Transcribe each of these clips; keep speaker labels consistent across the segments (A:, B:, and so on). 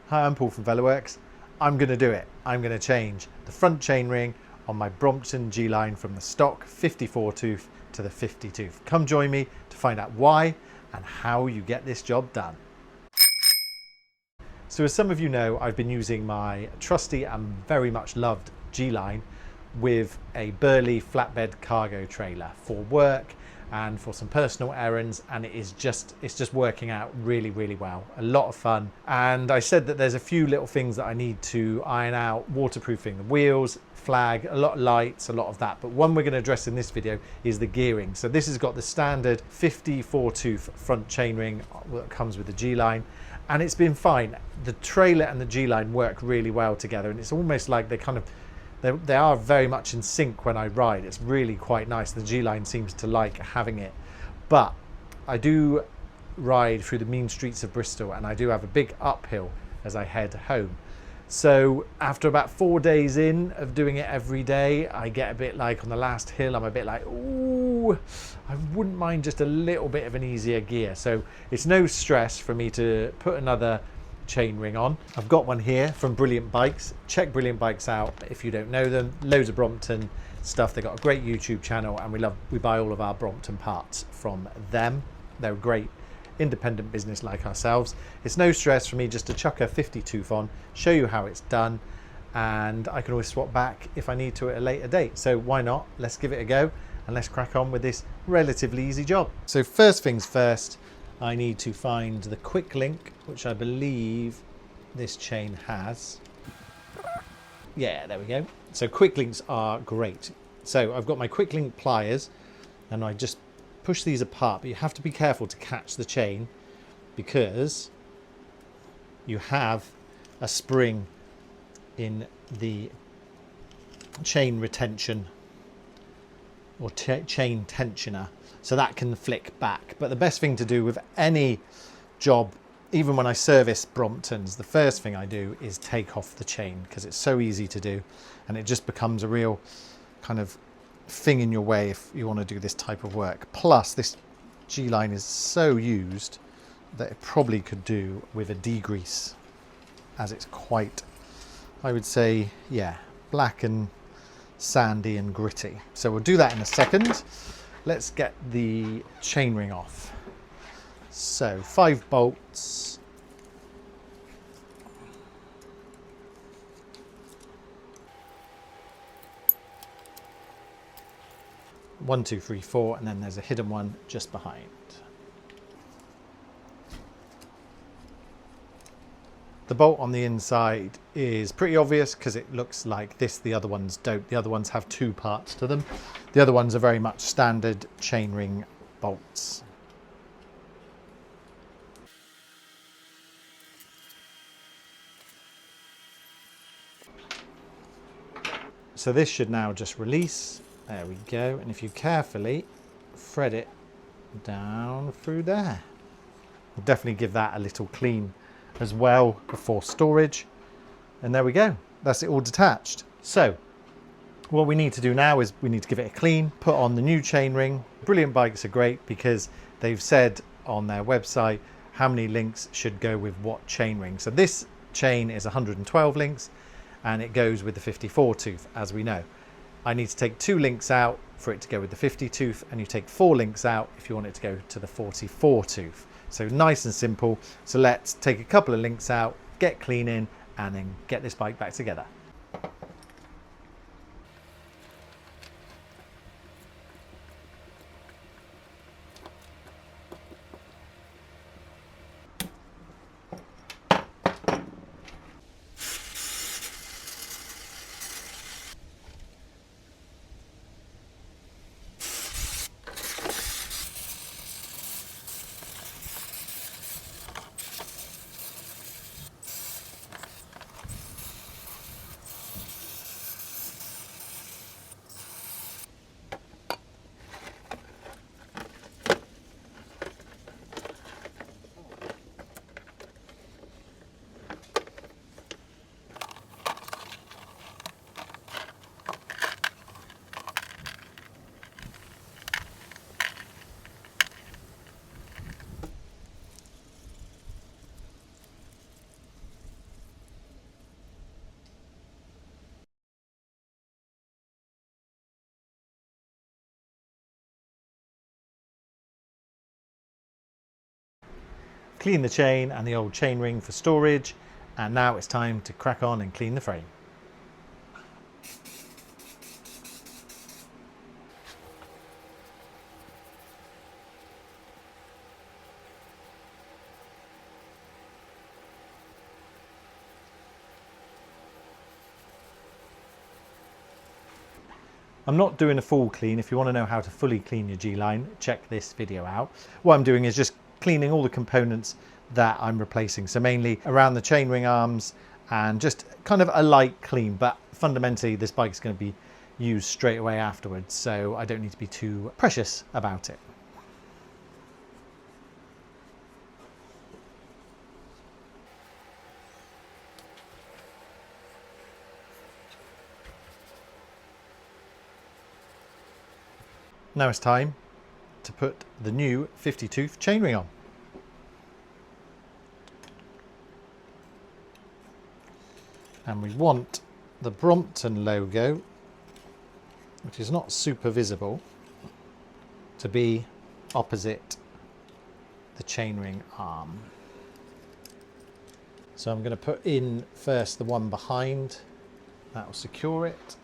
A: Hi, I'm Paul from Veloworks. I'm going to do it. I'm going to change the front chainring on my Brompton G Line from the stock 54 tooth to the 50 tooth. Come join me to find out why and how you get this job done. So as some of you know, I've been using my trusty and very much loved G Line with a burly flatbed cargo trailer for work and for some personal errands, and it's just working out really well. A lot of fun. And I said that there's a few little things that I need to iron out: waterproofing the wheels, flag, a lot of lights, a lot of that. But one we're going to address in this video is the gearing. So this has got the standard 54 tooth front chainring that comes with the G Line, and it's been fine. The trailer and the G Line work really well together, and it's almost like they are very much in sync when I ride. It's really quite nice. The G Line seems to like having it. But I do ride through the mean streets of Bristol, and I do have a big uphill as I head home. So after about 4 days in of doing it every day, I get a bit like, on the last hill, I'm a bit like, ooh, I wouldn't mind just a little bit of an easier gear. So it's no stress for me to put another chainring on. I've got one here from Brilliant Bikes. Check Brilliant Bikes out if you don't know them. Loads of Brompton stuff. They've got a great YouTube channel, and we buy all of our Brompton parts from them. They're a great independent business like ourselves. It's no stress for me just to chuck a 50 tooth on, show you how it's done, and I can always swap back if I need to at a later date. So why not? Let's give it a go and let's crack on with this relatively easy job. So first things first, I need to find the quick link, which I believe this chain has. Yeah, there we go. So quick links are great. So I've got my quick link pliers, and I just push these apart, but you have to be careful to catch the chain because you have a spring in the chain retention or chain tensioner, so that can flick back. But the best thing to do with any job, even when I service Bromptons, the first thing I do is take off the chain, because it's so easy to do, and it just becomes a real kind of thing in your way if you want to do this type of work. Plus this G Line is so used that it probably could do with a degrease, as it's quite, I would say, yeah, black and sandy and gritty. So we'll do that in a second. Let's get the chainring off. So 5 bolts. One, two, three, four, and then there's a hidden one just behind. The bolt on the inside is pretty obvious because it looks like this. The other ones don't. The other ones have 2 parts to them. The other ones are very much standard chainring bolts. So this should now just release. There we go. And if you carefully thread it down through there, we'll definitely give that a little clean as well before storage. And there we go. That's it all detached. So what we need to do now is we need to give it a clean, put on the new chainring. Brilliant Bikes are great because they've said on their website how many links should go with what chainring. So this chain is 112 links, and it goes with the 54 tooth, as we know. I need to take 2 links out for it to go with the 50 tooth, and you take 4 links out if you want it to go to the 44 tooth. So nice and simple. So let's take a couple of links out, get clean in, and then get this bike back together. clean the chain and the old chainring for storage, and now it's time to crack on and clean the frame. I'm not doing a full clean. If you want to know how to fully clean your G Line, check this video out. What I'm doing is just cleaning all the components that I'm replacing. So mainly around the chainring arms and just kind of a light clean, but fundamentally this bike's going to be used straight away afterwards, so I don't need to be too precious about it. Now it's time to put the new 50-tooth chainring on. And we want the Brompton logo, which is not super visible, to be opposite the chainring arm. So I'm going to put in first the one behind, that will secure it.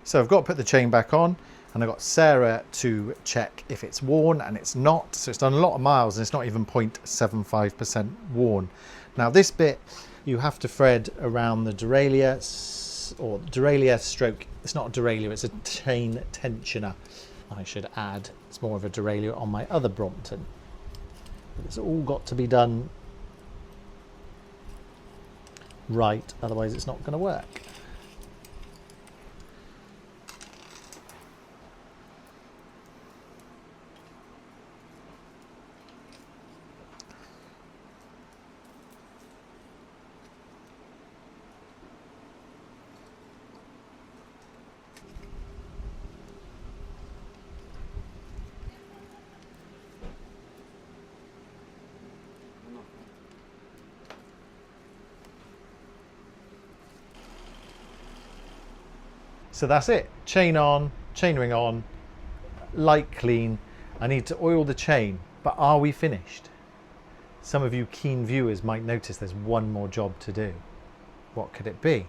A: So I've got to put the chain back on, and I've got Sarah to check if it's worn, and it's not. So it's done a lot of miles and it's not even 0.75% worn. Now this bit you have to thread around the derailleur, or derailleur stroke. It's not a derailleur, it's a chain tensioner. I should add, it's more of a derailleur on my other Brompton. But it's all got to be done right, otherwise it's not going to work. So that's it, chain on, chainring on, light clean. I need to oil the chain, but are we finished? Some of you keen viewers might notice there's one more job to do. What could it be?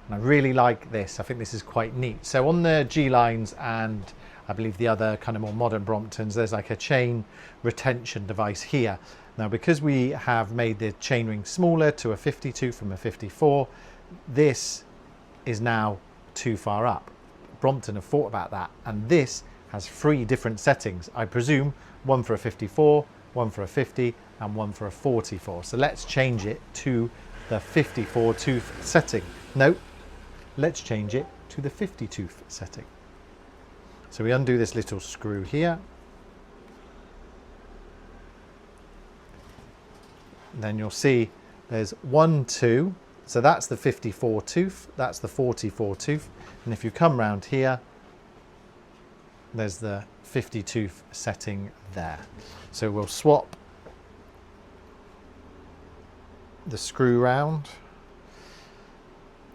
A: And I really like this, I think this is quite neat. So on the G Lines and I believe the other kind of more modern Bromptons, there's like a chain retention device here. Now because we have made the chainring smaller to a 52 from a 54, this is now too far up. Brompton have thought about that, and this has 3 different settings. I presume one for a 54, one for a 50 and one for a 44. So let's change it to the 54 tooth setting. No, let's change it to the 50 tooth setting. So we undo this little screw here. And then you'll see there's 1, 2. So that's the 54 tooth, that's the 44 tooth, and if you come round here, there's the 50 tooth setting there. So we'll swap the screw round.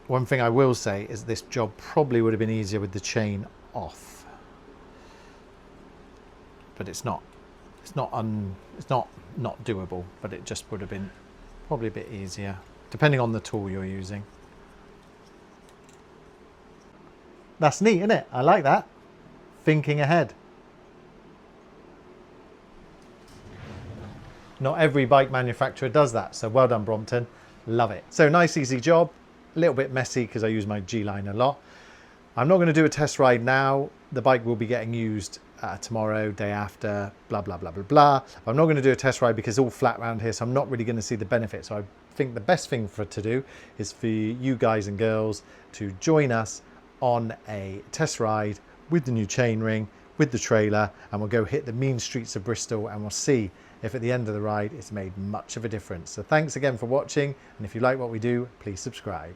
A: One thing I will say is this job probably would have been easier with the chain off, but it's not doable, but it just would have been probably a bit easier, depending on the tool you're using. That's neat, isn't it? I like that. Thinking ahead. Not every bike manufacturer does that, so well done Brompton. Love it. So nice easy job. A little bit messy because I use my G Line a lot. I'm not going to do a test ride now. The bike will be getting used tomorrow, day after, blah, blah, blah, blah, blah. I'm not going to do a test ride because it's all flat around here, so I'm not really going to see the benefit. So I think the best thing for it to do is for you guys and girls to join us on a test ride with the new chainring, with the trailer, and we'll go hit the mean streets of Bristol, and we'll see if at the end of the ride it's made much of a difference. So thanks again for watching, and if you like what we do, please subscribe.